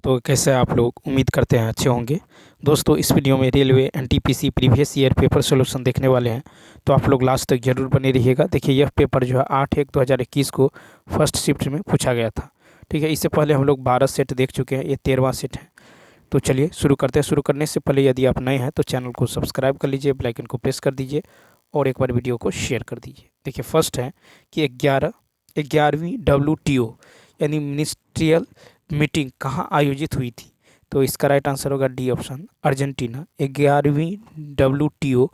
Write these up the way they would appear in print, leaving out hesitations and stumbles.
तो कैसे हैं आप लोग? उम्मीद करते हैं अच्छे होंगे। दोस्तों, इस वीडियो में railway NTPC previous year paper solution देखने वाले हैं, तो आप लोग लास्ट तक जरूर बने रहिएगा। देखिए, यह पेपर जो है 8/1/2021 को फर्स्ट शिफ्ट में पूछा गया था। ठीक है, इससे पहले हम लोग 12 सेट देख चुके हैं, ये 13वां सेट है। तो चलिए शुरू करते हैं। शुरू करने से पहले यदि आप नए हैं तो चैनल को सब्सक्राइब कर लीजिए, बेल आइकन को प्रेस कर दीजिए और एक बार वीडियो को शेयर कर दीजिए। देखिए, फर्स्ट है कि 11वीं WTO यानी मिनिस्ट्रियल मीटिंग कहाँ आयोजित हुई थी? तो इसका राइट आंसर होगा डी ऑप्शन, अर्जेंटीना। 11वीं WTO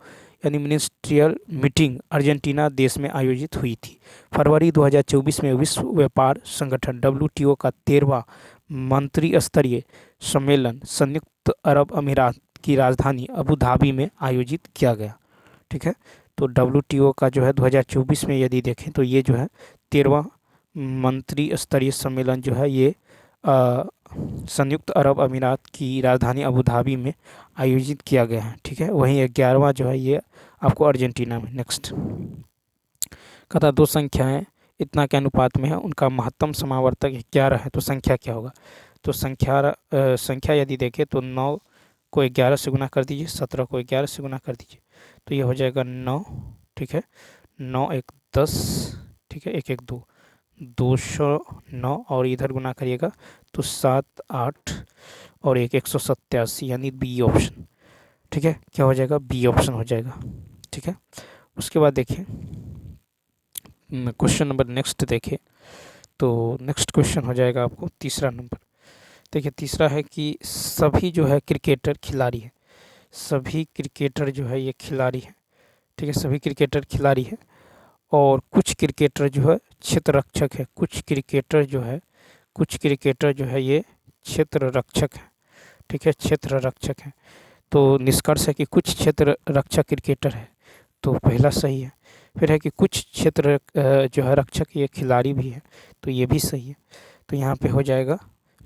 यानी मिनिस्ट्रियल मीटिंग अर्जेंटीना देश में आयोजित हुई थी। फरवरी 2024 में विश्व व्यापार संगठन WTO का 13वां मंत्री स्तरीय सम्मेलन संयुक्त अरब अमीरात की राजधानी अबू धाबी में आयोजित किया गया। ठीक है, तो WTO का जो है 2024 में यदि देखें तो ये जो है 13वां मंत्री स्तरीय सम्मेलन जो है ये संयुक्त अरब अमीरात की राजधानी अबू धाबी में आयोजित किया गया है। ठीक है, वहीं 11वां जो है ये आपको अर्जेंटीना में। नेक्स्ट कहता दो संख्याएं इतना के अनुपात में है, उनका महत्तम समावर्तक 11 है, तो संख्या क्या होगा? तो संख्या यदि देखें तो 9 को 11 से गुना कर दीजिए, 17 को 11 से गुना कर दीजिए, तो ये हो जाएगा 9। ठीक है, 9 1 10, ठीक है, 1 1 2, 209 और इधर गुना करिएगा तो 7 8 और 187 यानी बी ऑप्शन। ठीक है, क्या हो जाएगा? बी ऑप्शन हो जाएगा। ठीक है, उसके बाद देखिए क्वेश्चन नंबर नेक्स्ट देखें तो नेक्स्ट क्वेश्चन हो जाएगा आपको तीसरा नंबर। देखिए, तीसरा है कि सभी जो है क्रिकेटर खिलाड़ी है, सभी क्रिकेटर जो है ये खिलाड़ी है। ठीक है, सभी क्रिकेटर खिलाड़ी है और कुछ क्रिकेटर जो है क्षेत्र रक्षक है, कुछ क्रिकेटर जो है ये क्षेत्र रक्षक है। ठीक है, क्षेत्र रक्षक है। तो निष्कर्ष है कि कुछ क्षेत्र रक्षक क्रिकेटर है, तो पहला सही है। फिर है कि कुछ क्षेत्र जो है रक्षक ये खिलाड़ी भी है, तो ये भी सही है। तो यहाँ पे हो जाएगा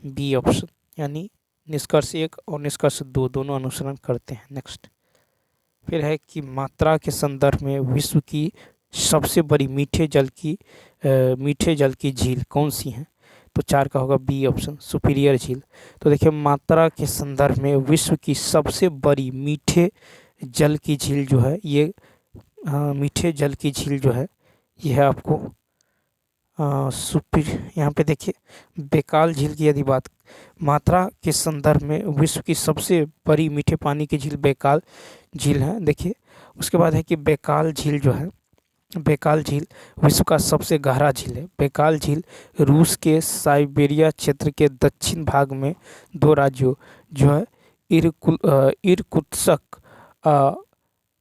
बी ऑप्शन, यानी निष्कर्ष 1 और निष्कर्ष 2 दोनों अनुसरण करते हैं। नेक्स्ट फिर है कि मात्रा के संदर्भ में विश्व की सबसे बड़ी मीठे जल की झील कौन सी है? तो 4 का होगा बी ऑप्शन, सुपीरियर झील। तो देखिए, मात्रा के संदर्भ में विश्व की सबसे बड़ी मीठे जल की झील जो है ये मीठे जल की झील जो है यह है आपको यहाँ पे देखिए बैकाल झील की यदि बात, मात्रा के संदर्भ में विश्व की सबसे बड़ी मीठे पानी की झील बैकाल झील है। देखिए, उसके बाद है कि बैकाल झील जो है, बैकाल झील विश्व का सबसे गहरा झील है। बैकाल झील रूस के साइबेरिया क्षेत्र के दक्षिण भाग में दो राज्यों जो है इरकुत्स्क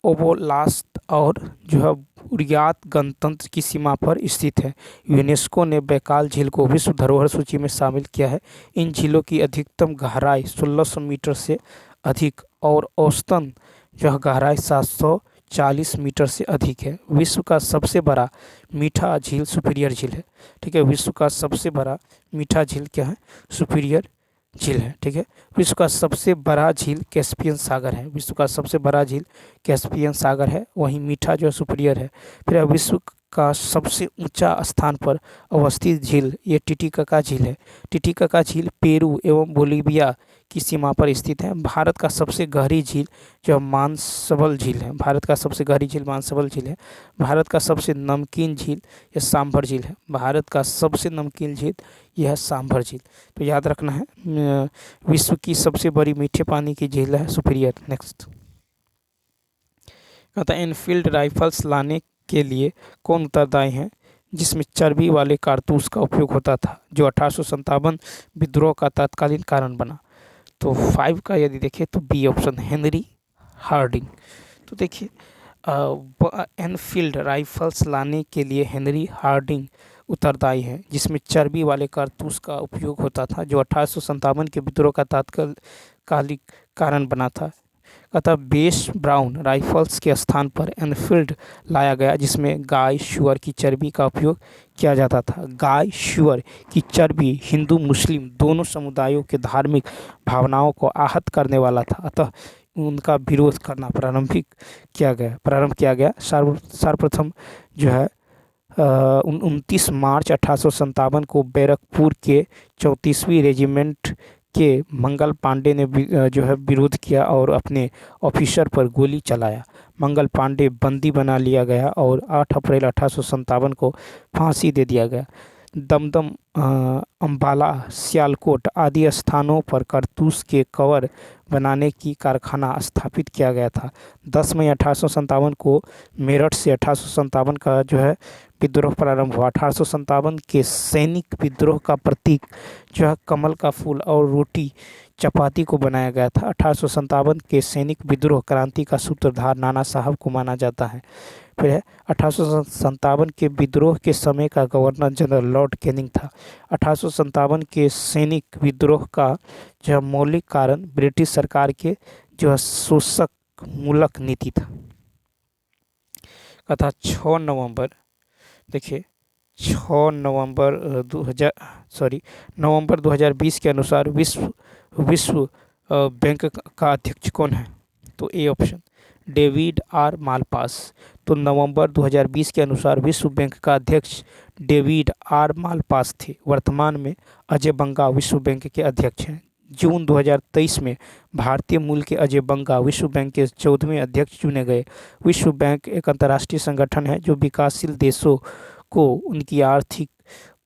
ओबलास्त और जो है बुर्यात गणतंत्र की सीमा पर स्थित है। यूनेस्को ने बैकाल झील को विश्व धरोहर सूची में शामिल किया है। इन झीलों की अधिकतम गहराई 1600 मीटर से अधिक और औसतन जो है गहराई 740 मीटर से अधिक है। विश्व का सबसे बड़ा मीठा झील सुपीरियर झील है। ठीक है, विश्व का सबसे बड़ा मीठा झील क्या है? सुपीरियर झील है। ठीक है, विश्व का सबसे बड़ा झील कैस्पियन सागर है, विश्व का सबसे बड़ा झील कैस्पियन सागर है, वहीं मीठा जो है सुपीरियर है। फिर विश्व का सबसे ऊंचा स्थान पर अवस्थित झील ये टिटिकाका झील है। टिटिकाका झील पेरू एवं बोलीविया की सीमा पर स्थित है। भारत का सबसे गहरी झील जो मानसबल झील है, भारत का सबसे गहरी झील मानसबल झील है। भारत का सबसे नमकीन झील यह सांभर झील है, भारत का सबसे नमकीन झील यह है सांभर झील। तो याद रखना है विश्व की सबसे बड़ी मीठे पानी की झील है सुपीरियर। नेक्स्ट कहता है एनफील्ड राइफल्स लाने के लिए कौन उत्तरदायी है जिसमें चर्बी वाले कारतूस का उपयोग होता था, जो 1857 विद्रोह का तत्कालीन कारण बना? तो 5 का यदि देखें तो बी ऑप्शन, हेनरी हार्डिंग। तो देखिए, एनफील्ड राइफल्स लाने के लिए हेनरी हार्डिंग उत्तरदायी है, जिसमें चर्बी वाले कारतूस का उपयोग होता था, जो 1857 के विद्रोह का तात्कालिक कारण बना था। अतः बेस ब्राउन राइफल्स के स्थान पर एनफील्ड लाया गया, जिसमें गाय शुअर की चर्बी का उपयोग किया जाता था। गाय शुअर की चर्बी हिंदू मुस्लिम दोनों समुदायों के धार्मिक भावनाओं को आहत करने वाला था, अतः उनका विरोध करना प्रारंभ किया गया। सर्वप्रथम जो है 29 मार्च 1857 को बैरकपुर के 34वीं रेजिमेंट के मंगल पांडे ने जो है विरोध किया और अपने ऑफिसर पर गोली चलाया। मंगल पांडे बंदी बना लिया गया और 8 अप्रैल 1857 को फांसी दे दिया गया। दमदम, अम्बाला, सियालकोट आदि स्थानों पर कारतूस के कवर बनाने की कारखाना स्थापित किया गया था। 10 मई 1857 को मेरठ से 1857 का जो है विद्रोह प्रारंभ हुआ। 1857 के सैनिक विद्रोह का प्रतीक जो है कमल का फूल और रोटी चपाती को बनाया गया था। 1857 के सैनिक विद्रोह क्रांति का सूत्रधार नाना साहब को माना जाता है। फिर है 1857 के विद्रोह के समय का गवर्नर जनरल लॉर्ड कैनिंग था। 1857 के सैनिक विद्रोह का जो मौलिक कारण ब्रिटिश सरकार के जो है शोषक मूलक नीति था। कथा 6 नवंबर, देखिए 6 नवंबर 2020 के अनुसार विश्व बैंक का अध्यक्ष कौन है? तो A option David R Malpass. तो नवंबर 2020 के अनुसार विश्व बैंक का अध्यक्ष डेविड आर मालपास थे। वर्तमान में अजय बंगा विश्व बैंक के अध्यक्ष हैं। जून 2023 में भारतीय मूल के अजय बंगा विश्व बैंक के 14वें अध्यक्ष चुने गए। विश्व बैंक एक अंतर्राष्ट्रीय संगठन है जो विकासशील देशों को उनकी आर्थिक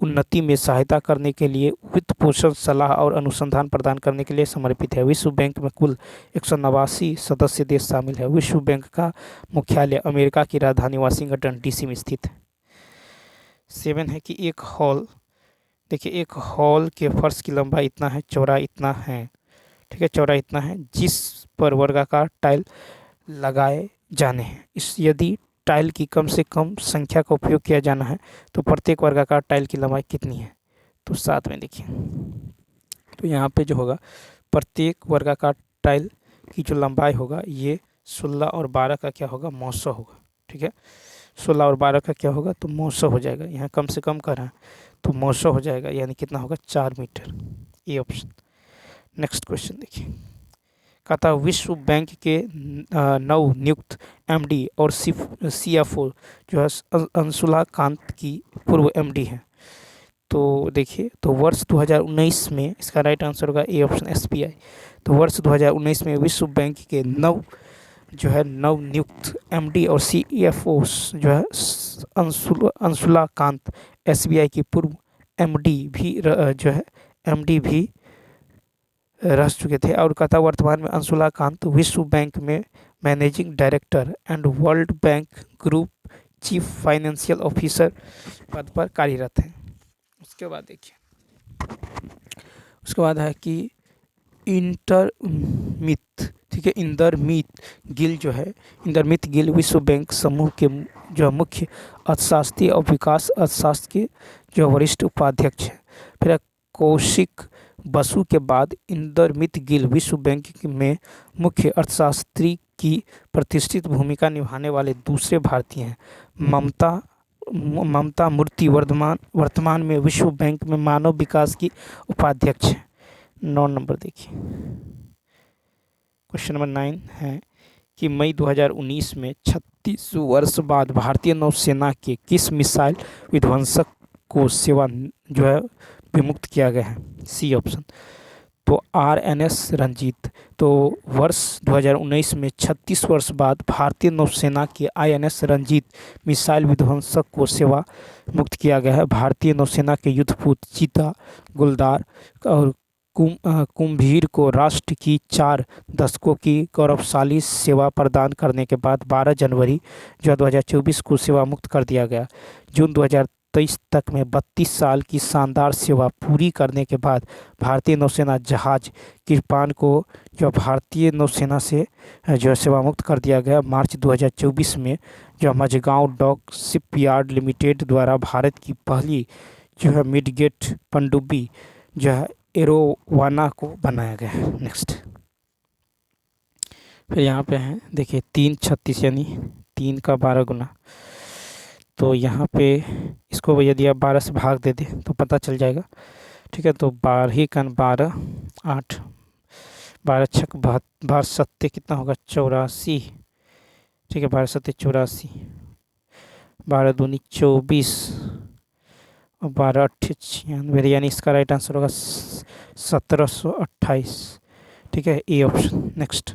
उन्नति में सहायता करने के लिए वित्त पोषण, सलाह और अनुसंधान प्रदान करने के लिए समर्पित है। विश्व बैंक में कुल 189 सदस्य देश शामिल है। विश्व बैंक का मुख्यालय अमेरिका की राजधानी वाशिंगटन डीसी में स्थित है। 7 है कि एक हॉल, देखिए एक हॉल के फर्श की लंबाई इतना है, चौड़ा इतना है, ठीक है, चौड़ा इतना है, जिस पर वर्गाकार टाइल लगाए जाने हैं। यदि टाइल की कम से कम संख्या का उपयोग किया जाना है तो प्रत्येक वर्गाकार टाइल की लंबाई कितनी है? तो 7 में देखिए, तो यहाँ पे जो होगा प्रत्येक वर्गाकार टाइल की जो लंबाई होगा ये 16 और 12 का क्या होगा? 900 होगा। ठीक है, 16 और 12 का क्या होगा? तो 900 हो जाएगा। यहाँ कम से कम कर रहा है तो 900 हो जाएगा, यानी कितना होगा? 4 मीटर। ये ऑप्शन। नेक्स्ट क्वेश्चन देखिए, कहता विश्व बैंक के नव नियुक्त एमडी और सीएफओ जो है अंशुला कांत की पूर्व एमडी हैं। तो देखिए, तो वर्ष 2019 में इसका राइट आंसर होगा ए ऑप्शन एसबीआई। तो वर्ष 2019 में विश्व बैंक के नव नियुक्त एमडी और सीएफओ जो है अंशुला कांत एसबीआई की पूर्व एमडी भी रह चुके थे। और कहता वर्तमान में अंशुला कांत विश्व बैंक में managing director and world bank group chief financial officer पद पर कार्यरत हैं। उसके बाद देखिए, उसके बाद है कि इंदरमित, ठीक है, इंदरमित गिल विश्व बैंक समूह के जो मुख्य अर्थशास्त्री और विकास अर्थशास्त्र के जो वरिष्ठ उपाध्यक्ष हैं। फिर कौशिक बसु के बाद इंदरमित गिल विश्व बैंक में मुख्य अर्थशास्त्री की प्रतिष्ठित भूमिका निभाने वाले दूसरे भारतीय हैं। ममता मूर्ति वर्तमान में विश्व बैंक में मानव विकास की उपाध्यक्ष हैं। 9 नंबर देखिए, क्वेश्चन नंबर 9 है कि मई 2019 में 36 वर्ष बाद भारतीय नौसेना के किस मिसाइल विध्वंसक को सेवा जो है विमुक्त किया गया है? C option. तो आरएनएस रंजीत। तो वर्ष 2019 में 36 वर्ष बाद भारतीय नौसेना के आईएनएस रंजीत मिसाइल विध्वंसक को सेवा मुक्त किया गया है। भारतीय नौसेना के युद्धपोत चीता, गुलदार और कुंभीर को राष्ट्र की 4 दशकों की गौरवशाली सेवा प्रदान करने के बाद 12 जनवरी 2024 को सेवा मुक्त कर दिया गया। जून 2023 तक में 32 साल की शानदार सेवा पूरी करने के बाद भारतीय नौसेना जहाज कृपान को जो भारतीय नौसेना से जो सेवा मुक्त कर दिया गया। मार्च 2024 में जो मझगांव डॉक शिपयार्ड लिमिटेड द्वारा भारत की पहली जो है मिडगेट पनडुब्बी जो है एरोवाना को बनाया गया है। नेक्स्ट, फिर यहाँ पे है देखिए 3×36 यानी 3 का 12 गुना। तो यहाँ पे इसको यदि आप 12 से भाग दे दें तो पता चल जाएगा। ठीक है, तो 12 का 12 8, 12 छक 12 सत्ते कितना होगा? 84। ठीक है, 12 सत्ते 84, 12 दूनी 24 और 12 अट्ठे 96, यानी इसका राइट आंसर होगा 1728। ठीक है, ए ऑप्शन। नेक्स्ट,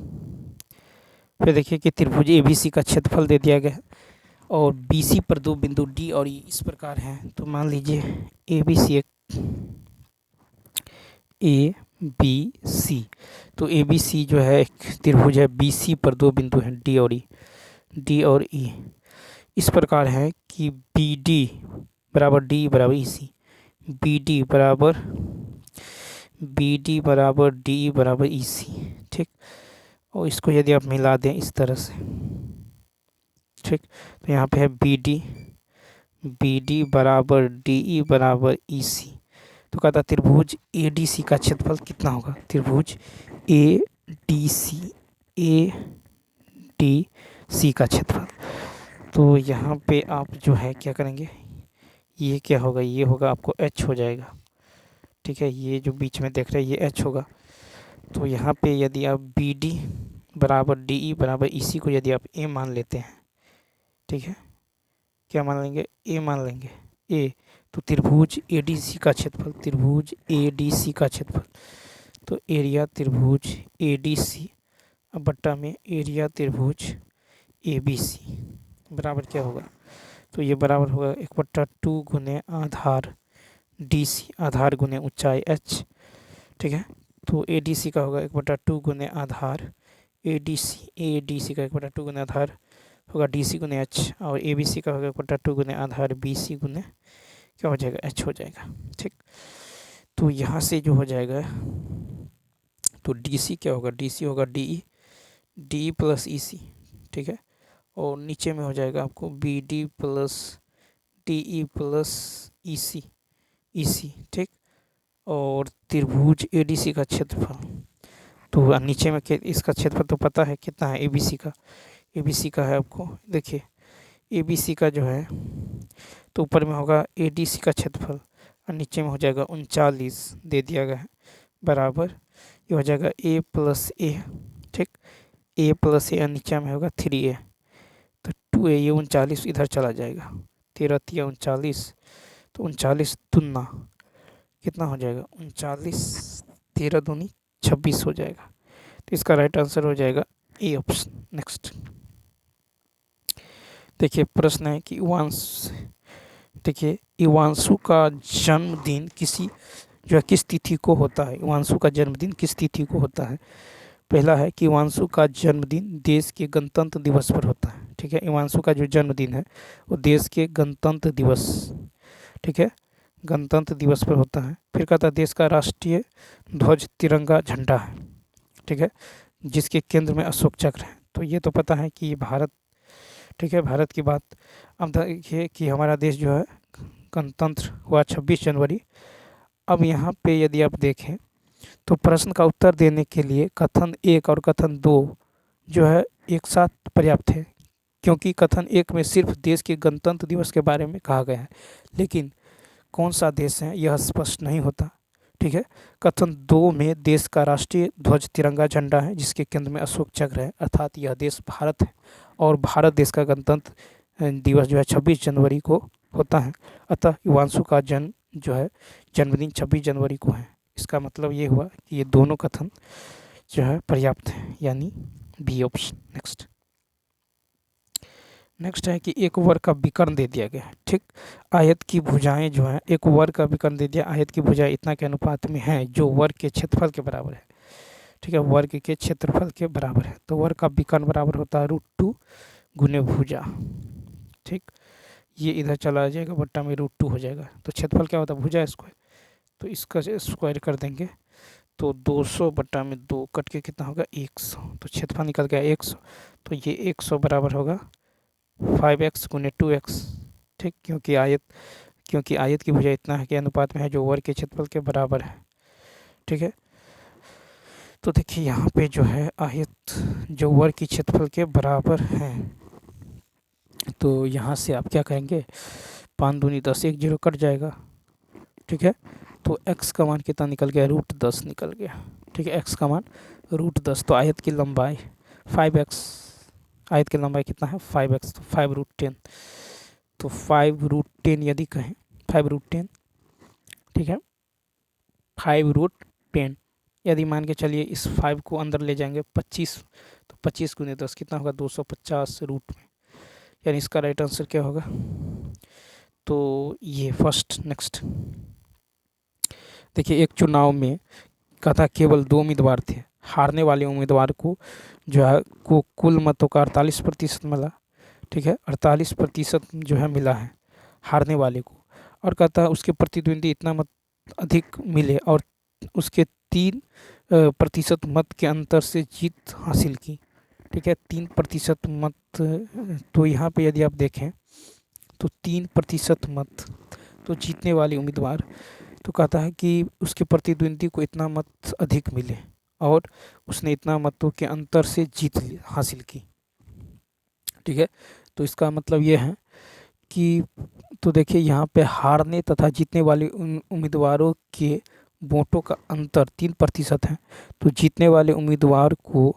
फिर देखिए कि त्रिभुज एबीसी का क्षेत्रफल दे दिया गया है और बीसी पर दो बिंदु डी और ई इस प्रकार हैं। तो मान लीजिए एबीसी एक ए बी सी, तो ए बी सी जो है एक त्रिभुज है, बी सी पर दो बिंदु हैं डी और ई, डी और ई इस प्रकार है कि बी डी बराबर डी बराबर ई सी, बी डी बराबर डी बराबर ई सी। ठीक, और इसको यदि आप मिला दें इस तरह से, ठीक, तो यहाँ पे है बी डी बराबर डी ई बराबर ई सी। तो कहता त्रिभुज ए डी सी का क्षेत्रफल कितना होगा, त्रिभुज ए डी सी का क्षेत्रफल। तो यहाँ पे आप जो है क्या करेंगे, ये क्या होगा, ये होगा आपको एच हो जाएगा। ठीक है, ये जो बीच में देख रहे हैं ये एच होगा। तो यहाँ पे यदि आप बी डी बराबर डी ई बराबर ई सी को यदि आप ए मान लेते हैं, ठीक है, क्या मान लेंगे, ए मान लेंगे, ए, तो त्रिभुज ए डी सी का क्षेत्रफल, त्रिभुज ए डी सी का क्षेत्रफल, तो एरिया त्रिभुज ए डी सी अब बट्टा में एरिया त्रिभुज ए बी सी बराबर क्या होगा, तो ये बराबर होगा 1/2 गुने आधार डी सी, आधार गुने ऊंचाई एच। ठीक है, तो ए डी सी का होगा 1/2 गुने आधार ए डी सी का 1/2 गुने आधार होगा डी सी गुने एच, और ए बी सी का होगा 1/2 गुने आधार बी सी गुने क्या हो जाएगा, एच हो जाएगा। ठीक, तो यहाँ से जो हो जाएगा, तो डी सी क्या होगा, डी सी होगा डी प्लस ई सी। ठीक है, और नीचे में हो जाएगा आपको B D plus D E plus E C. ठीक, और त्रिभुज ए डी सी का क्षेत्रफल, तो नीचे में इसका क्षेत्रफल तो पता है कितना है, ए बी सी का है आपको, देखिए ए बी सी का जो है, तो ऊपर में होगा ए डी सी का क्षेत्रफल और नीचे में हो जाएगा 39 दे दिया गया है, बराबर ये हो जाएगा ए प्लस ए। ठीक, ए प्लस ए नीचे में होगा 3a, तो 2a, ये 39 इधर चला जाएगा, 13 3 39, तो 39 दुना कितना हो जाएगा, 39 13 दूनी 26 हो जाएगा। तो इसका राइट आंसर हो जाएगा ए ऑप्शन। नेक्स्ट, देखिए प्रश्न है कि इवांशु का जन्मदिन किस तिथि को होता है, इवांशु का जन्मदिन किस तिथि को होता है। पहला है कि इवांशु का जन्मदिन देश के गणतंत्र दिवस पर होता है। ठीक है, इवांशु का जो जन्मदिन है वो देश के गणतंत्र दिवस, ठीक है, गणतंत्र दिवस पर होता है। फिर कहता है देश का राष्ट्रीय ध्वज तिरंगा झंडा है। ठीक है, जिसके केंद्र में अशोक चक्र है। तो ये तो पता है कि ये भारत, ठीक है, भारत की बात। अब देखिए कि हमारा देश जो है गणतंत्र हुआ 26 जनवरी। अब यहाँ पे यदि आप देखें तो प्रश्न का उत्तर देने के लिए कथन 1 और कथन 2 जो है एक साथ पर्याप्त है, क्योंकि कथन 1 में सिर्फ देश के गणतंत्र दिवस के बारे में कहा गया है, लेकिन कौन सा देश है यह स्पष्ट नहीं होता। ठीक है, कथन 2 में देश का राष्ट्रीय ध्वज तिरंगा झंडा है जिसके केंद्र में अशोक चक्र है, अर्थात यह देश भारत है और भारत देश का गणतंत्र दिवस जो है 26 जनवरी को होता है। अतः इवांशु का जन्मदिन 26 जनवरी को है। इसका मतलब ये हुआ कि ये दोनों कथन जो है पर्याप्त है, यानी बी ऑप्शन। नेक्स्ट है कि एक वर्ग का विकर्ण दे दिया गया है। ठीक, आयत की भुजाएं जो हैं, एक वर्ग का विकर्ण दे दिया, आयत की भुजाएं इतना के अनुपात में हैं जो वर्ग के क्षेत्रफल के बराबर है। ठीक है, वर्ग के क्षेत्रफल के बराबर है, तो वर्ग का विकर्ण बराबर होता है √2 गुने भुजा। ठीक, ये इधर चला जाएगा, बट्टा में √2 हो जाएगा। तो क्षेत्रफल क्या होता है, भुजा स्क्वायर, तो इसका स्क्वायर कर देंगे तो 200 बट्टा में 2 कट के कितना होगा 100, तो क्षेत्रफल निकल गया 100। तो ये 100 बराबर होगा 5x गुने 2x। ठीक, क्योंकि आयत की भुजा इतना है कि अनुपात में है जो वर्ग के क्षेत्रफल के बराबर है। ठीक है, तो देखिए यहाँ पे जो है आयत जो वर्ग की क्षेत्रफल के बराबर है, तो यहाँ से आप क्या कहेंगे, 5 दूनी 10, 1 0 कट जाएगा। ठीक है, तो x का मान कितना निकल गया, √10 निकल गया। ठीक है, x का मान √10। तो आयत की लंबाई 5x, आयत की लंबाई कितना है 5x, तो 5√10, तो 5√10 यदि कहें 5√10, ठीक है, 5√10 10। यदि मान के चलिए इस 5 को अंदर ले जाएंगे 25, तो 25 गुने 10 कितना होगा 250 रूट में, यानी इसका राइट आंसर क्या होगा। तो ये फर्स्ट। नेक्स्ट देखिए, एक चुनाव में कथा केवल 2 उम्मीदवार थे। हारने वाले उम्मीदवार को जो है को कुल मतों का 48% मिला। ठीक है, 48% जो है मिला है हारने वाले को, और कहता है उसके प्रतिद्वंदी इतना मत अधिक मिले और उसके 3% मत के अंतर से जीत हासिल की। ठीक है, 3% मत। तो यहाँ पे यदि आप देखें तो 3% मत तो जीतने वाले उम्मीदवार, तो कहता है कि उसके प्रतिद्वंदी को इतना मत अधिक मिले और उसने इतना मतों के अंतर से जीत हासिल की। ठीक है, तो इसका मतलब ये है कि, तो देखिए यहाँ पे हारने तथा जीतने वाले उन उम्मीदवारों के वोटों का अंतर 3% है, तो जीतने वाले उम्मीदवार को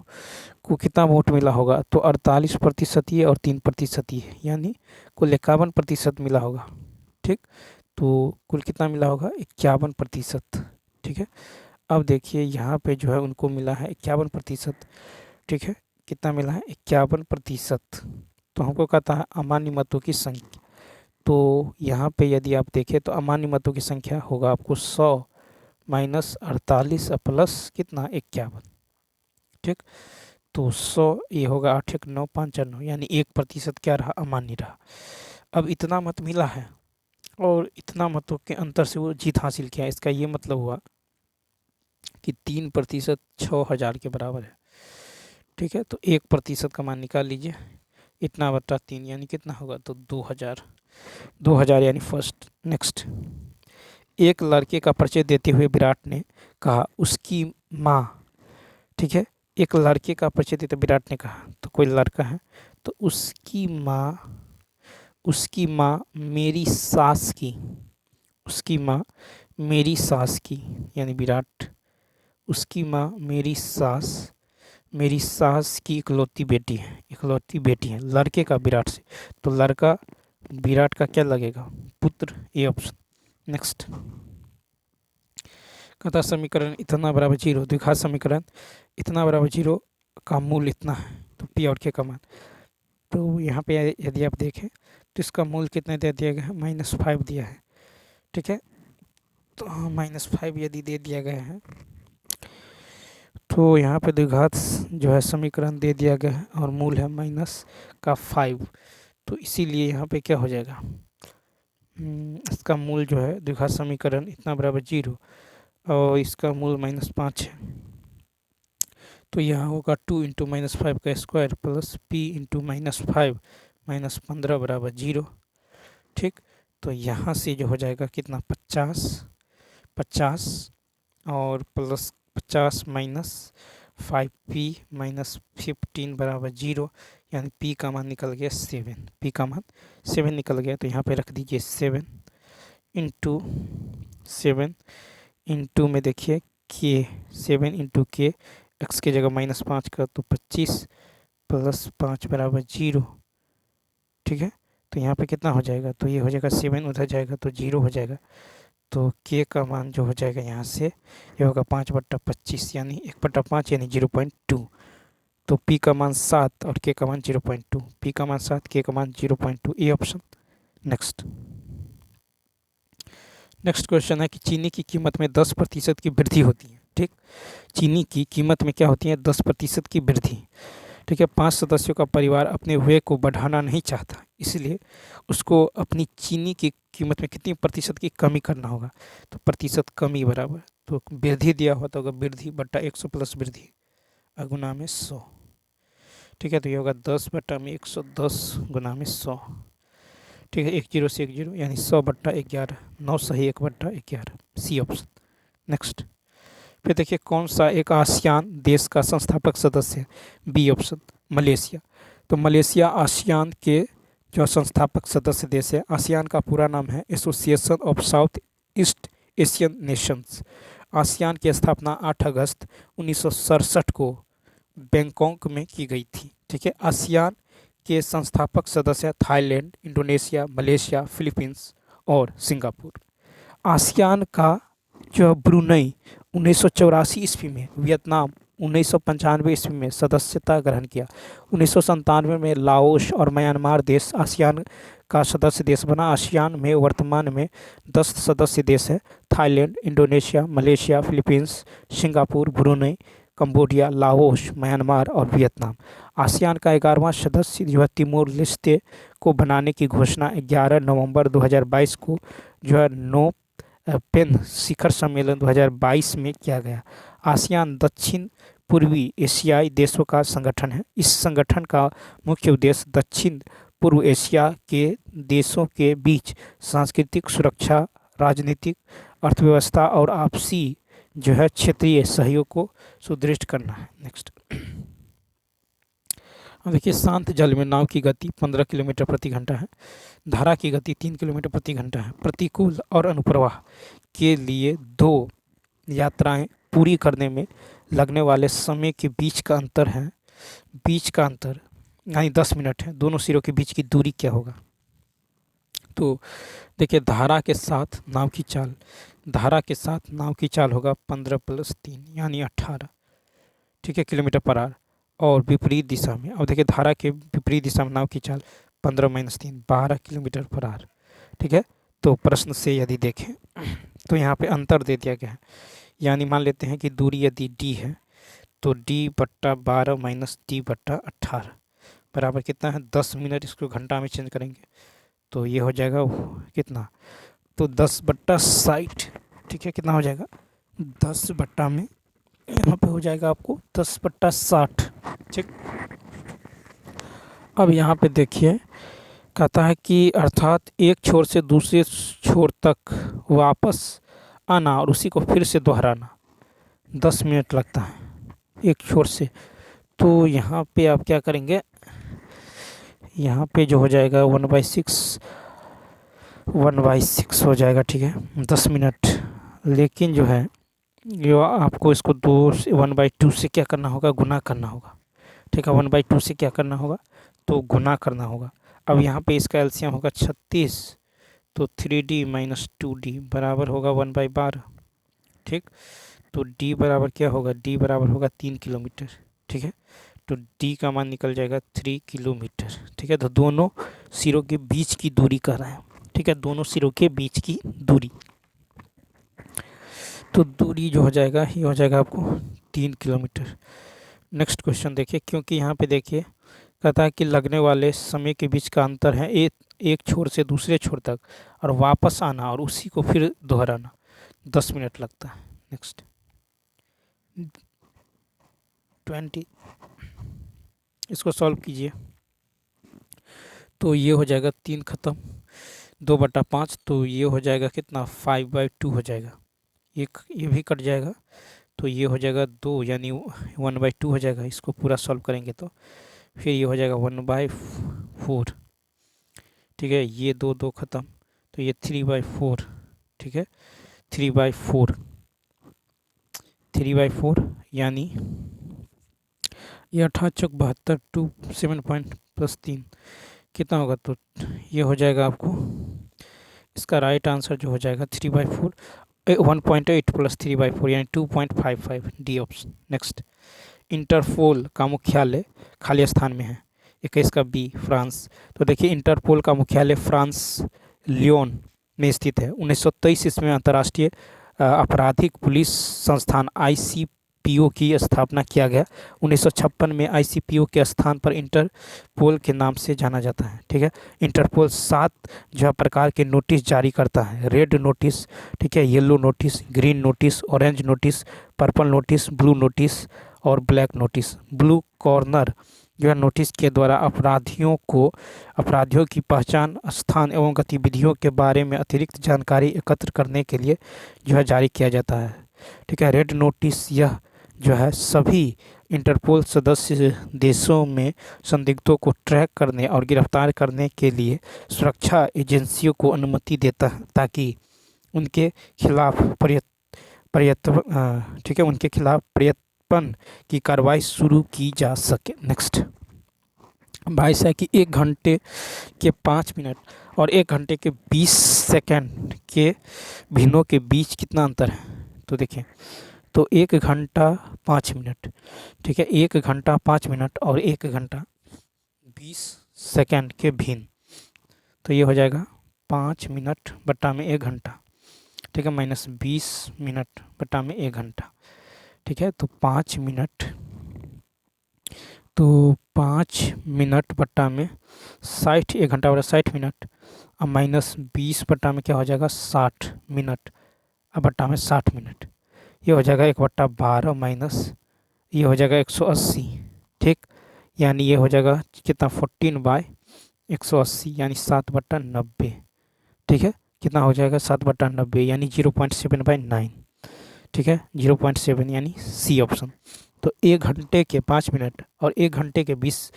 कितना वोट मिला होगा, तो 48% ही और 3% ही है, यानी कुल 51% मिला होगा। ठीक, तो कुल कितना मिला होगा 51%। ठीक है, अब देखिए यहाँ पे जो है उनको मिला है 51%। ठीक है, कितना मिला है 51%। तो हमको कहता है अमान्य मतों की संख्या, तो यहाँ पे यदि आप देखें तो अमान्य मतों की संख्या होगा आपको 100 माइनस 48 प्लस कितना 51। ठीक, तो 100 ये होगा 8 1 9 5 9, यानी 1% क्या रहा अमान्य रहा। अब इतना मत मिला है और इतना मतों के अंतर से वो जीत हासिल किया, इसका ये मतलब हुआ कि 3% 6000 के बराबर है। ठीक है, तो 1% का मान निकाल लीजिए, इतना बटा 3 यानी कितना होगा, तो 2000 यानी फर्स्ट। नेक्स्ट, एक लड़के का परिचय देते हुए विराट ने कहा उसकी माँ। ठीक है, एक लड़के का परिचय देते विराट ने कहा, तो कोई लड़का है, तो उसकी माँ मेरी सास की, उसकी माँ मेरी सास की, यानी विराट, उसकी माँ मेरी सास की इकलौती बेटी है लड़के का विराट से, तो लड़का विराट का क्या लगेगा, पुत्र, ये ऑप्शन। नेक्स्ट, कथा समीकरण इतना बराबर 0, द्विघात समीकरण इतना बराबर 0 का मूल इतना है, तो पी और के का मान। तो यहाँ पे यदि आप देखें तो इसका मूल कितना दे दिया गया है, -5 दिया है। ठीक है, तो हाँ -5 यदि दे दिया गया है, तो यहाँ पे द्विघात जो है समीकरण दे दिया गया है और मूल है -5, तो इसीलिए यहाँ पे क्या हो जाएगा, इसका मूल जो है द्विघात समीकरण इतना बराबर 0 और इसका मूल -5 है, तो यहाँ होगा 2 × -5 का स्क्वायर प्लस p × -5 -15 बराबर 0। ठीक, तो यहाँ से जो हो जाएगा कितना 50 और प्लस 50 - 5p - 15 बराबर 0, यानी p का मान निकल गया 7, p का मान 7 निकल गया। तो यहाँ पे रख दीजिए 7 × 7 इंटू में देखिए k, 7 × k, x की जगह -5 का, तो 25 प्लस 5 बराबर 0। ठीक है, तो यहाँ पे कितना हो जाएगा, तो ये हो जाएगा 7 उधर जाएगा तो 0 हो जाएगा, तो k का मान जो हो जाएगा यहाँ से ये होगा 5/25, यानी 1/5 यानी 0.2, तो p का मान 7 और k का मान 0.2, p का मान 7 k का मान 0.2, ये ऑप्शन। नेक्स्ट क्वेश्चन है कि चीनी की कीमत में 10% की वृद्धि होती है। ठीक, चीनी की कीमत में क्या होती है, 10% की वृद्धि। ठीक है, 5 सदस्यों का परिवार अपने व्यय को बढ़ाना नहीं चाहता, इसलिए उसको अपनी चीनी की कीमत में कितनी प्रतिशत की कमी करना होगा, तो प्रतिशत कमी बराबर, तो वृद्धि दिया हुआ तो होगा वृद्धि बट्टा 100 प्लस वृद्धि गुना में 100। ठीक है, तो ये होगा 10/110 गुना में 100। ठीक है, 1 0 से 1 0 यानी 100/11, 9 सही 1/11, सी ऑप्शन। नेक्स्ट, फिर देखिए कौन सा एक आसियान देश का संस्थापक सदस्य है, बी ऑप्शन मलेशिया। तो मलेशिया आसियान के जो संस्थापक सदस्य देश है। आसियान का पूरा नाम है association of south east Asian Nations. ASEAN की स्थापना 8 अगस्त 1967 को बैंकॉक में की गई थी। ठीक है, आसियान के संस्थापक सदस्य थाईलैंड, इंडोनेशिया, मलेशिया, फिलीपींस और सिंगापुर। आसियान का जो है ब्रुनई 1984 ईस्वी में, वियतनाम 1995 ईस्वी में सदस्यता ग्रहण किया। 1997 में लाओस और म्यांमार देश आसियान का सदस्य देश बना। आसियान में वर्तमान में 10 सदस्य देश है। Thailand, Indonesia, Malaysia, Philippines, Singapore, Brunei, Cambodia, Laos, Myanmar और वियतनाम। आसियान का 11वां सदस्य जो है तिमोर लेस्ते को बनाने की घोषणा 11 नवंबर 2022 को जो है नो पेन शिखर सम्मेलन 2022 में किया गया। आसियान दक्षिण पूर्वी एशियाई देशों का संगठन है। इस संगठन का मुख्य उद्देश्य दक्षिण पूर्व एशिया के देशों के बीच सांस्कृतिक सुरक्षा, राजनीतिक, अर्थव्यवस्था और आपसी जो है क्षेत्रीय सहयोग को सुदृढ़ करना है। नेक्स्ट देखिए, शांत जल में नाव की गति 15 किलोमीटर प्रति घंटा है। धारा की गति 3 किलोमीटर प्रति घंटा है। प्रतिकूल और अनुप्रवाह के लिए 2 यात्राएं पूरी करने में लगने वाले समय के बीच का अंतर है, बीच का अंतर यानी 10 मिनट है। दोनों सिरों के बीच की दूरी क्या होगा? तो देखिए, धारा के साथ नाव की चाल, धारा के साथ नाव की चाल होगा 15 + 3 यानी 18, ठीक है, किलोमीटर पर आवर। और विपरीत दिशा में, अब देखिए धारा के विपरीत दिशा में नाव की चाल 15 - 3 12 किलोमीटर पर आवर, ठीक है। तो प्रश्न से यदि देखें तो यहाँ पे अंतर दे दिया गया है, यानी मान लेते हैं कि दूरी यदि d है तो d/12 - d/18 बराबर कितना है 10 मिनट। इसको घंटा में चेंज करेंगे तो ये हो जाएगा कितना, तो 10/60, ठीक है। कितना हो जाएगा 10 बट्टा में, यहाँ पे हो जाएगा आपको 10/60, ठीक। अब यहाँ पे देखिए, कहता है कि अर्थात एक छोर से दूसरे छोर तक वापस आना और उसी को फिर से दोहराना 10 मिनट लगता है एक छोर से। तो यहाँ पे आप क्या करेंगे, यहाँ पे जो हो जाएगा 1/6 हो जाएगा, ठीक है, 10 मिनट। लेकिन जो है ये आपको इसको 1/2 से क्या करना होगा, गुना करना होगा, ठीक है। 1/2 से क्या करना होगा, तो गुना करना होगा। अब यहाँ पे इसका एलसीएम होगा 36, तो 3d - 2d बराबर होगा 1/12, ठीक। तो d बराबर क्या होगा, d बराबर होगा 3 किलोमीटर, ठीक है। तो d का मान निकल जाएगा 3 किलोमीटर, ठीक है। तो दोनों सिरों के बीच की दूरी कर रहे हैं, ठीक है, दोनों सिरों के बीच की दूरी। तो दूरी जो हो जाएगा ये हो जाएगा आपको 3 किलोमीटर। नेक्स्ट क्वेश्चन देखिए, क्योंकि यहाँ पे देखिए कहता है कि लगने वाले समय के बीच का अंतर है एक छोर से दूसरे छोर तक और वापस आना और उसी को फिर दोहराना 10 मिनट लगता है। नेक्स्ट 20, इसको सॉल्व कीजिए तो ये हो जाएगा 3 खत्म, 2/5, तो ये हो जाएगा कितना 5/2 हो जाएगा। एक ये भी कट जाएगा तो ये हो जाएगा 2 यानी 1/2 हो जाएगा। इसको पूरा सॉल्व करेंगे तो फिर ये हो जाएगा 1/4, ठीक है। ये 2 ख़त्म तो ये 3/4, ठीक है, 3/4 यानी ये 18×72 2 7 पॉइंट + 3 कितना होगा, तो ये हो जाएगा आपको इसका राइट आंसर जो हो जाएगा 3/4 1.8 + 3/4 यानी 2.55 डी ऑप्शन। नेक्स्ट, इंटरपोल का मुख्यालय खाली स्थान में है 21 का बी फ्रांस। तो देखिए इंटरपोल का मुख्यालय फ्रांस लियोन में स्थित है। 1923 ईस्वी में अंतर्राष्ट्रीय आपराधिक पुलिस संस्थान ICPO की स्थापना किया गया। 1956 में ICPO के स्थान पर इंटरपोल के नाम से जाना जाता है, ठीक है। इंटरपोल 7 जो प्रकार के नोटिस जारी करता है, रेड नोटिस, ठीक है, yellow notice, green notice, orange notice, purple notice, blue notice और ब्लैक नोटिस। ब्लू कॉर्नर जो है नोटिस के द्वारा अपराधियों की पहचान, स्थान एवं गतिविधियों के बारे में अतिरिक्त जानकारी एकत्र करने के लिए जो है जारी किया जाता है, ठीक है। रेड नोटिस यह जो है सभी इंटरपोल सदस्य देशों में संदिग्धों को ट्रैक करने और गिरफ्तार करने के लिए सुरक्षा एजेंसियों को अनुमति देता है ताकि उनके खिलाफ ठीक है, उनके खिलाफ प्रत्यर्पण की कार्रवाई शुरू की जा सके। नेक्स्ट, 22 है कि 1 घंटे के 5 मिनट और 1 घंटे के 20 सेकंड के भिन्नों के बीच कितना अंतर है। तो देखिए, तो 1 घंटा 5 मिनट, ठीक है, 1 घंटा 5 मिनट और 1 घंटा 20 सेकंड के भिन्न, तो ये हो जाएगा 5 मिनट बटा में 1 घंटा, ठीक है, माइनस 20 मिनट बटा में 1 घंटा, ठीक है। तो 5 मिनट, तो 5 मिनट बटा में 60, 1 घंटा बटा 60 मिनट, अब माइनस 20 बटा में क्या हो जाएगा 60 मिनट, अब बटा में 60 मिनट, ये हो जाएगा 1/12 माइनस ये हो जाएगा 180, ठीक, यानी ये हो जाएगा कितना 14/180 यानी 7/90, ठीक है, कितना हो जाएगा 7/90 यानी 0.7/9, ठीक है, 0.7 यानी सी ऑप्शन। तो 1 घंटे के 5 मिनट और 1 घंटे के 20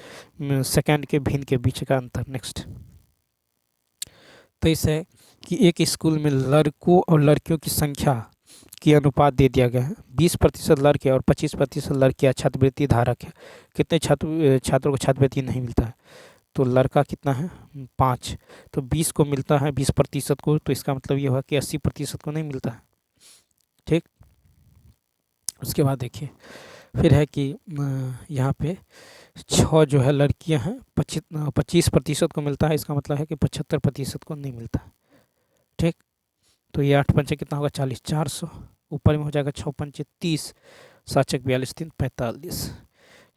सेकंड के भिन्न के बीच का अंतर। नेक्स्ट, तो इसे है कि एक स्कूल में लड़कों और लड़कियों की संख्या की अनुपात दे दिया गया है, 20% लड़के और 25% लड़कियां छात्रवृत्ति धारक है। कितने छात्रों को छात्रवृत्ति नहीं मिलता है, तो लड़का कितना है 5, तो 20 को मिलता है 20% को, तो इसका मतलब ये हुआ कि 80% को नहीं मिलता है, ठीक। उसके बाद देखिए फिर है कि यहाँ पे 6 जो है लड़कियां हैं, 25% को मिलता है, इसका मतलब है कि 75% को नहीं मिलता है, ठीक। तो ये 8 पंचे कितना होगा 40, 400, ऊपर में हो जाएगा 6 पंचे 30, 7 चक 42, 3 45,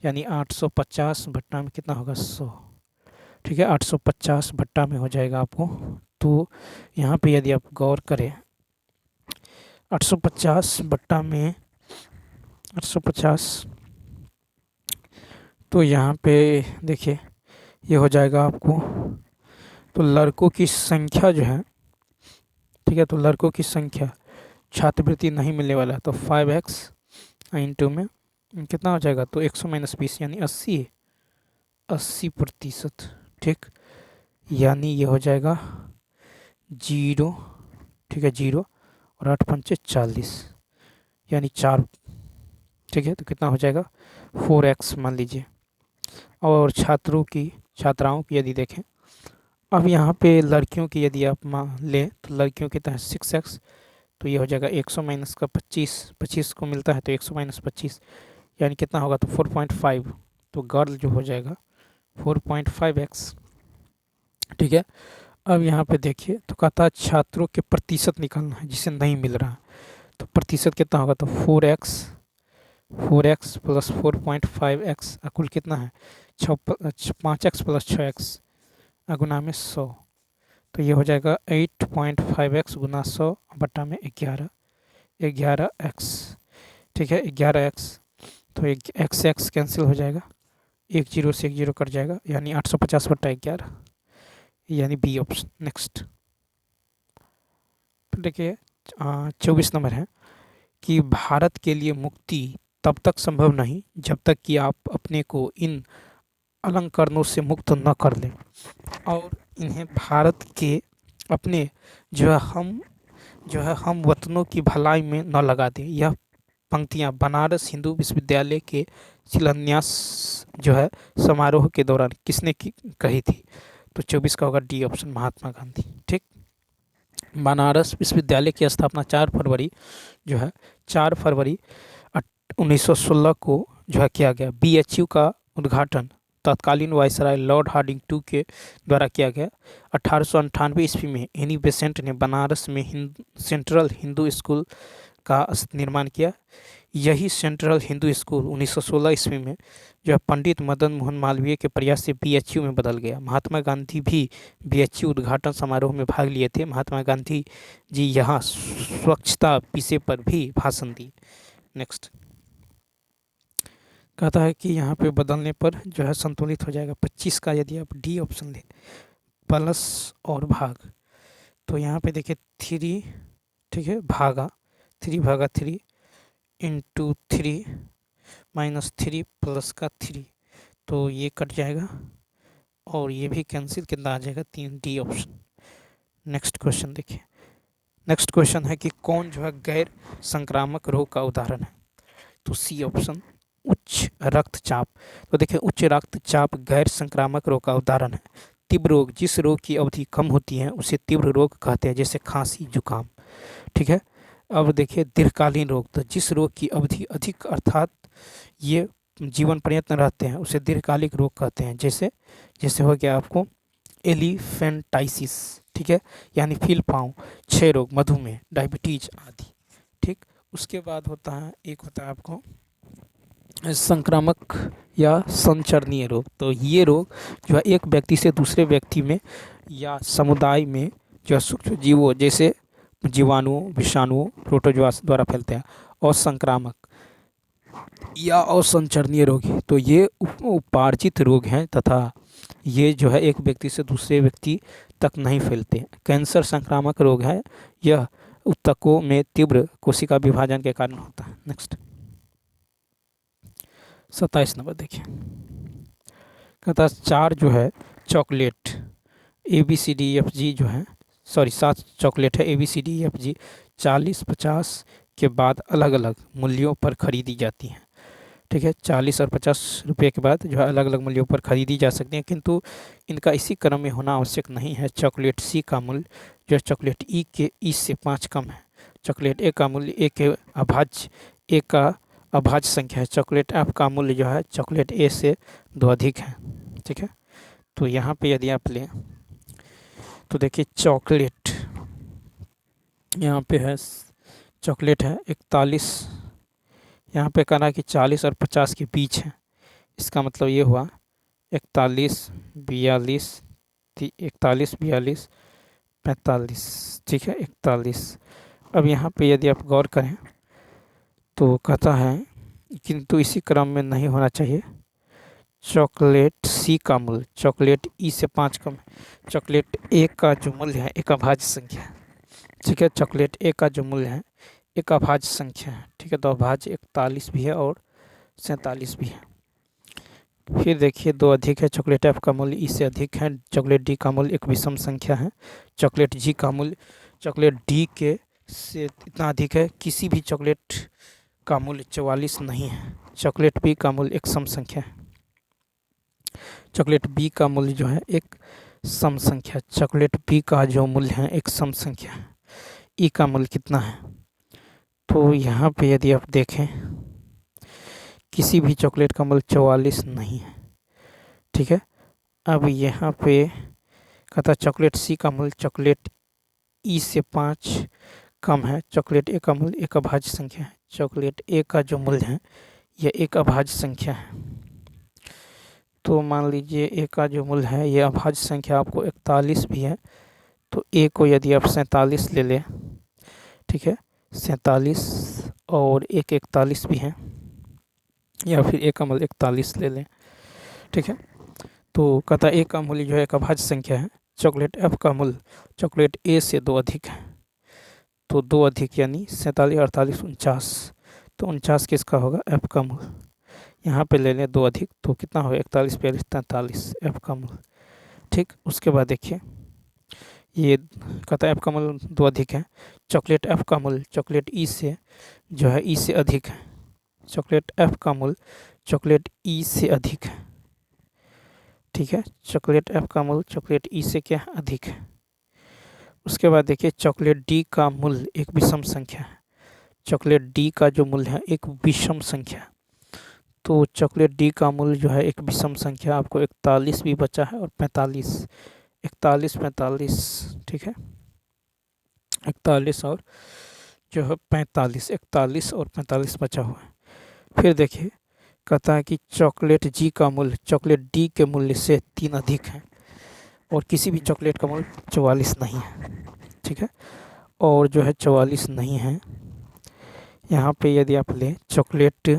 यानी 850 भट्टा में कितना होगा 100, ठीक है, 850 भट्टा में हो जाएगा आपको। तो यहाँ पे यदि आप गौर करें 850 भट्टा में 850, तो यहाँ पे देखिए ये हो जाएगा आपको, तो लड़कों की संख्या जो है, ठीक है, तो लड़कों की संख्या छात्रवृत्ति नहीं मिलने वाला है, तो 5x इंटू में कितना हो जाएगा, तो 100 - 20 यानी 80%, ठीक, यानी ये हो जाएगा 0, ठीक है, 0 और 8 पंचे 40 यानी 4, ठीक है, तो कितना हो जाएगा 4x मान लीजिए। और छात्राओं की यदि देखें, अब यहाँ पे लड़कियों की यदि आप मान लें तो लड़कियों की तरह 6x, तो ये हो जाएगा 100 माइनस का 25 को मिलता है, तो 100 माइनस 25 यानी कितना होगा, तो 4.5, तो गर्ल जो हो जाएगा 4.5x, ठीक है। अब यहाँ पे देखिए तो कहता है छात्रों के प्रतिशत निकालना है जिसे नहीं मिल रहा, तो प्रतिशत कितना होगा, तो 4x प्लस 4.5x कुल कितना है 5x प्लस 6x गुना में 100, तो ये हो जाएगा 8.5x गुना 100 बटा में 11x, ठीक है, 11x, तो x कैंसिल हो जाएगा, 1 0 से 1 0 कट जाएगा, यानी 850 बटा 11, यानी बी ऑप्शन। नेक्स्ट देखिए 24 नंबर है कि भारत के लिए मुक्ति तब तक संभव नहीं जब तक कि आप अपने को इन अलंकरणों से मुक्त न कर लें और इन्हें भारत के अपने जो है हम वतनों की भलाई में न लगा दें। यह पंक्तियां बनारस हिंदू विश्वविद्यालय के शिलान्यास जो है समारोह के दौरान किसने कही थी, तो 24 का होगा डी ऑप्शन, महात्मा गांधी, ठीक। बनारस विश्वविद्यालय की स्थापना 4 फरवरी जो है 4 फरवरी 1916 को जो है किया गया। BHU का उद्घाटन तत्कालीन वायसराय लॉर्ड हार्डिंग टू के द्वारा किया गया। 1898 ईस्वी में एनी बेसेंट ने बनारस में सेंट्रल हिंदू स्कूल का निर्माण किया। यही सेंट्रल हिंदू स्कूल 1916 ईस्वी में जो है पंडित मदन मोहन मालवीय के प्रयास से BHU में बदल गया। महात्मा गांधी भी BHU उद्घाटन समारोह में भाग लिए थे। महात्मा गांधी जी यहाँ स्वच्छता विषय पर भी भाषण दिए। नेक्स्ट कहता है कि यहाँ पे बदलने पर जो है संतुलित हो जाएगा। 25 का यदि आप डी ऑप्शन लें प्लस और भाग, तो यहाँ पे देखिए 3, ठीक है, भागा 3 इंटू 3 माइनस 3 प्लस का 3, तो ये कट जाएगा और ये भी कैंसिल, कितना आ जाएगा 3, डी ऑप्शन। नेक्स्ट क्वेश्चन देखिए, नेक्स्ट क्वेश्चन है कि कौन जो है गैर संक्रामक रोग का उदाहरण है, तो सी ऑप्शन उच्च रक्तचाप। तो देखिए उच्च रक्तचाप गैर संक्रामक रोग का उदाहरण है। तीव्र रोग, जिस रोग की अवधि कम होती है उसे तीव्र रोग कहते हैं, जैसे खांसी जुकाम, ठीक है। अब देखिए दीर्घकालीन रोग, तो जिस रोग की अवधि अधिक अर्थात ये जीवन पर्यंत रहते हैं उसे दीर्घकालिक रोग कहते हैं। जैसे जैसे हो गया आपको एलिफेंटाइसिस, ठीक है, यानी फील पाँव, क्षय रोग, मधुमेह, डायबिटीज आदि। ठीक, उसके बाद होता है एक होता है आपको संक्रामक या संचरणीय रोग। तो ये रोग जो है एक व्यक्ति से दूसरे व्यक्ति में या समुदाय में जो है सूक्ष्म जीवों जैसे जीवाणुओं, विषाणुओं, प्रोटोजोआ द्वारा फैलते हैं। और संक्रामक या असंचरणीय रोग, तो ये उपार्जित रोग हैं तथा ये जो है एक व्यक्ति से दूसरे व्यक्ति तक नहीं फैलते। कैंसर संक्रामक रोग है, यह ऊतकों में तीव्र कोशिका विभाजन के कारण होता है। नेक्स्ट 27 नंबर देखिए, कहता है 4 जो है चॉकलेट ABCDEFG जो है, सॉरी 7 चॉकलेट है ABCDEFG 40-50 के बाद अलग अलग मूल्यों पर खरीदी जाती हैं। ठीक है, 40 और 50 रुपये के बाद जो है अलग अलग मूल्यों पर खरीदी जा सकती हैं, किंतु इनका इसी क्रम में होना आवश्यक नहीं है। चॉकलेट C का मूल्य जो है चॉकलेट E से 5 कम है। चॉकलेट A का मूल्य A के अभाज्य A का अभाज्य संख्या है। चॉकलेट F का मूल्य जो है चॉकलेट A से 2 अधिक है। ठीक है, तो यहाँ पे यदि आप लें तो देखिए चॉकलेट यहाँ पे है, चॉकलेट है 41, यहाँ पे कहना है कि 40 और 50 के बीच है। इसका मतलब ये हुआ 41, 42, 41, 42, 45। ठीक है, 41। अब यहाँ पे यदि आप गौर करें तो कहता है किंतु इसी क्रम में नहीं होना चाहिए। चॉकलेट C का मूल्य चॉकलेट E से 5 कम है। चॉकलेट A का जो मूल्य है एक अभाज्य संख्या है। ठीक है, चॉकलेट A का जो मूल्य है एक अभाज्य संख्या है। ठीक है, तो अभाज्य 41 भी है और 47 भी है। फिर देखिए 2 अधिक है। चॉकलेट F का मूल्य E से अधिक है। चॉकलेट D का मूल्य एक विषम संख्या है। चॉकलेट G का मूल्य चॉकलेट D के से इतना अधिक है। किसी भी चॉकलेट का मूल्य 44 नहीं है। चॉकलेट B का मूल्य एक सम संख्या है। चॉकलेट B का मूल्य जो है एक सम संख्या। चॉकलेट B का जो मूल्य है एक सम संख्या है। E का मूल्य कितना है? तो यहाँ पे यदि आप देखें किसी भी चॉकलेट का मूल्य 44 नहीं है। ठीक है, अब यहाँ पे कहता चॉकलेट C का मूल्य चॉकलेट E से 5 कम है। चॉकलेट A का मूल्य एक अभाज्य संख्या है। चॉकलेट A का जो मूल्य है यह एक अभाज्य संख्या है। तो मान लीजिए A का जो मूल्य है यह अभाज्य संख्या आपको 41 भी है, तो A को यदि आप 47 ले लें, ठीक है, 47 और एक 41 भी है, या फिर A का मूल्य 41 ले लें। ठीक है, तो कहता A का मूल्य जो है एक अभाज्य संख्या है। चॉकलेट F का मूल्य चॉकलेट A से 2 अधिक है, तो 2 अधिक यानी 47, 48, 49, तो 49 किसका होगा? F का मूल्य। यहाँ पे ले लें 2 अधिक, तो कितना होगा? 41, 42, 43, F का मूल्य। ठीक, उसके बाद देखिए ये कहता है F का मूल्य 2 अधिक है। चॉकलेट F का मूल्य चॉकलेट E से जो है E से अधिक है। चॉकलेट F का मूल्य चॉकलेट E से अधिक है। ठीक है, चॉकलेट F का मूल्य चॉकलेट E से क्या अधिक है। उसके बाद देखिए चॉकलेट D का मूल्य एक विषम संख्या है। चॉकलेट D का जो मूल्य है एक विषम संख्या है, तो चॉकलेट D का मूल्य जो है एक विषम संख्या, आपको 41 भी बचा है और 45, 41, 45। ठीक है, 41 और जो है 45, 41 और 45 बचा हुआ है। फिर देखिए कहता है कि चॉकलेट G का मूल्य चॉकलेट D के मूल्य से 3 अधिक है और किसी भी चॉकलेट का मूल्य 44 नहीं है। ठीक है, और जो है 44 नहीं है। यहाँ पे यदि आप लें चॉकलेट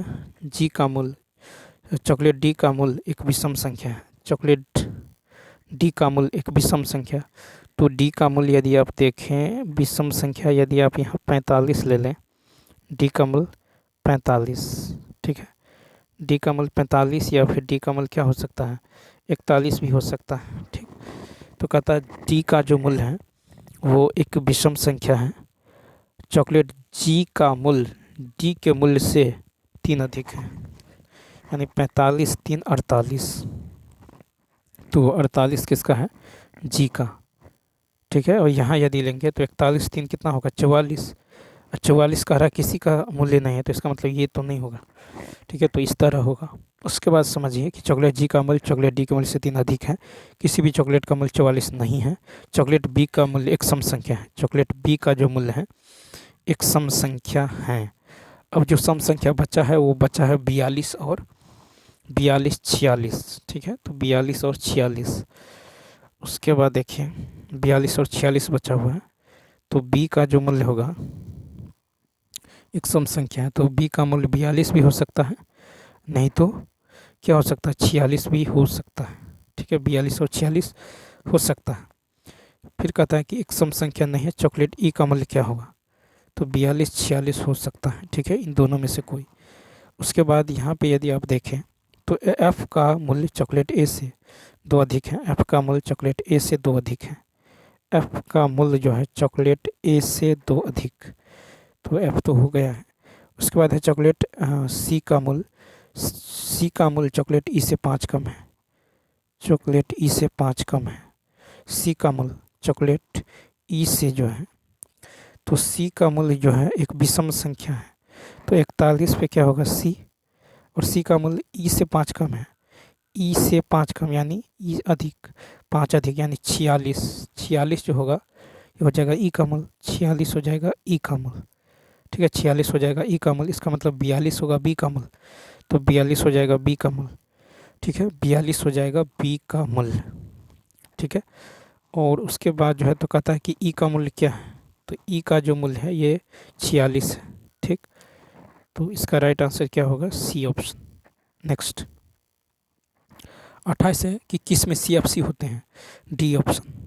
G का मूल्य चॉकलेट D का मूल्य एक विषम संख्या है। चॉकलेट D का मूल्य एक विषम संख्या, तो D का मूल्य यदि आप देखें विषम संख्या, यदि आप यहाँ 45 ले लें, D का मूल्य 45। ठीक है, D का मूल्य 45 या फिर D का मूल्य क्या हो सकता है? 41 भी हो सकता है। ठीक, तो कहता है D का जो मूल्य है वो एक विषम संख्या है। चॉकलेट G का मूल्य D के मूल्य से 3 अधिक है, यानी 45, 3, 48, तो 48 किसका है? G का। ठीक है, और यहाँ यदि लेंगे तो 41, 3 कितना होगा? 44। 44 कह रहा किसी का मूल्य नहीं है, तो इसका मतलब ये तो नहीं होगा। ठीक है, तो इस तरह होगा। उसके बाद समझिए कि चॉकलेट जी का मूल्य चॉकलेट डी के मूल्य से 3 अधिक है। किसी भी चॉकलेट का मूल्य 44 नहीं है। चॉकलेट बी का मूल्य एक सम संख्या है। चॉकलेट बी का जो मूल्य है एक सम संख्या है। अब जो सम संख्या बचा है वो बचा है 42 और 46। ठीक है, तो 42 और 46। उसके बाद देखिए 42 और 46 बचा हुआ है, तो बी का जो मूल्य होगा एक सम संख्या है, तो बी का मूल्य 42 भी हो सकता है, नहीं तो क्या हो सकता है 46 भी हो सकता है। ठीक है, 42 और 46 हो सकता है। फिर कहता है कि एक सम संख्या नहीं है, चॉकलेट ई का मूल्य क्या होगा, तो 42-46 हो सकता है। ठीक है, इन दोनों में से कोई। उसके बाद यहाँ पे यदि आप देखें तो एफ़ का मूल्य चॉकलेट ए से 2 अधिक है। एफ़ का मूल्य चॉकलेट ए से 2 अधिक है। एफ़ का मूल्य जो है चॉकलेट ए से 2 अधिक, तो एफ़ तो हो गया है। उसके बाद है चॉकलेट सी का मूल्य। सी का मूल्य चॉकलेट ई से 5 कम है। चॉकलेट ई से 5 कम है। सी का मूल्य चॉकलेट ई से जो है, तो सी का मूल्य जो है एक विषम संख्या है, तो 41 पे क्या होगा सी, और सी का मूल्य ई से 5 कम है। ई से 5 कम यानी ई अधिक 5 अधिक यानी 46। 46 जो होगा ये हो जाएगा ई का मूल्य, 46 हो जाएगा ई का मूल्य। ठीक है, 46 हो जाएगा ई का मूल्य, इसका मतलब 42 होगा बी का मूल्य, तो 42 हो जाएगा बी का मूल्य। ठीक है, 42 हो जाएगा बी का मूल्य। ठीक है, और उसके बाद जो है तो कहता है कि ई का मूल्य क्या है, तो ई का जो मूल्य है ये 46 है। ठीक, तो इसका राइट आंसर क्या होगा, सी ऑप्शन। नेक्स्ट 28 है कि किस में CFC होते हैं, डी ऑप्शन।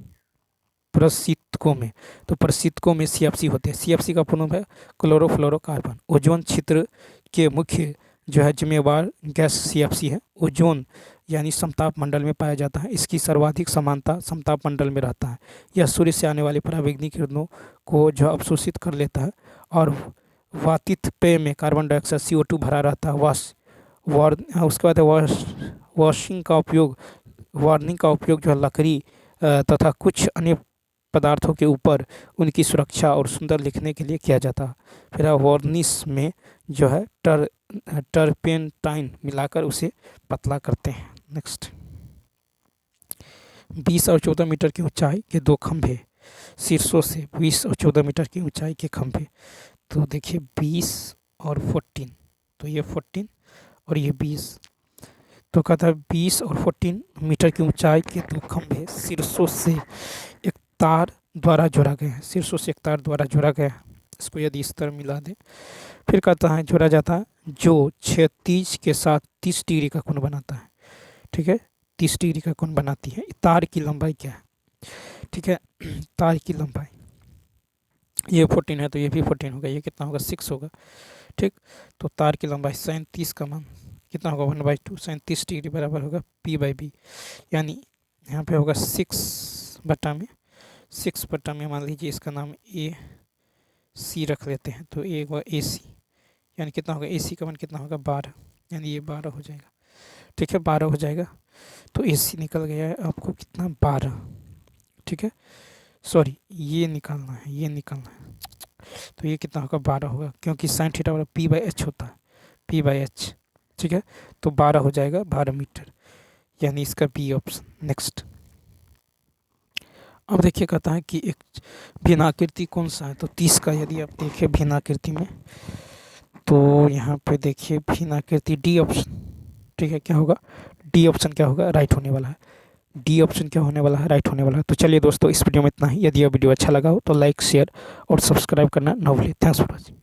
प्रशीतकों में, तो प्रशीतकों में CFC होते हैं। CFC का पूर्ण है क्लोरोफ्लोरोकार्बन। ओजोन क्षेत्र के मुख्य जो है जिम्मेवार गैस CFC है। ओजोन यानी समताप मंडल में पाया जाता है। इसकी सर्वाधिक समानता समताप मंडल में रहता है। यह सूर्य से आने वाली पराबैंगनी किरणों को जो अवशोषित कर लेता है, और वातित पेय में कार्बन डाइऑक्साइड CO2 भरा रहता है। उसके बाद है वार्निंग का उपयोग जो है लकड़ी तथा कुछ अन्य पदार्थों के ऊपर उनकी सुरक्षा और सुंदर लिखने के लिए किया जाता है। फिर वार्निश में जो है टर्पेंटाइन मिलाकर उसे पतला करते हैं। नेक्स्ट 20 और 14 मीटर की ऊंचाई के 2 खंभे शीर्षों से, 20 और 14 मीटर की ऊंचाई के खंभे, तो देखिए 20 और 14, तो ये 14 और ये 20, तो कहता है 20 और 14 मीटर की ऊंचाई के 2 खंभे शीर्षों से एक तार द्वारा जोड़ा गया है। शीर्षों से एक तार द्वारा जोड़ा गया है, इसको यदि इस तरह मिला दें, फिर कहता है जोड़ा जाता है, जो क्षैतिज के साथ 30 डिग्री का कोण बनाता है। ठीक है, 30 डिग्री का कोण बनाती है। तार की लंबाई क्या है, ठीक है, तार की लंबाई ये 14 है, तो ये भी 14 होगा, ये कितना होगा 6 होगा। ठीक, तो तार की लंबाई 37 का मान कितना होगा 1/2, 37 डिग्री बराबर होगा P/B, यानी यहाँ पे होगा 6 बटा में मान लीजिए इसका नाम AC रख लेते हैं, तो ए होगा AC, यानी कितना होगा AC का मान कितना होगा 12, यानी ये 12 हो जाएगा। ठीक है, 12 हो जाएगा, तो AC निकल गया है आपको कितना 12। ठीक है, सॉरी ये निकालना है, तो ये कितना होगा 12 होगा, क्योंकि sin थीटा वाला P/H होता है, P/H। ठीक है, तो 12 हो जाएगा 12 मीटर, यानी इसका बी ऑप्शन। नेक्स्ट अब देखिए कहता है कि एक भिन्नाकृति कौन सा है, तो 30 का यदि आप देखिए भिन्नाकृति में, तो यहाँ पे देखिए भिन्नाकृति डी ऑप्शन। ठीक है, क्या होगा डी ऑप्शन, क्या होगा राइट होने वाला है। डी ऑप्शन क्या होने वाला है, राइट होने वाला है। तो चलिए दोस्तों, इस वीडियो में इतना ही। यदि यह वीडियो अच्छा लगा हो तो लाइक शेयर और सब्सक्राइब करना ना भूलिए। Thanks for watching.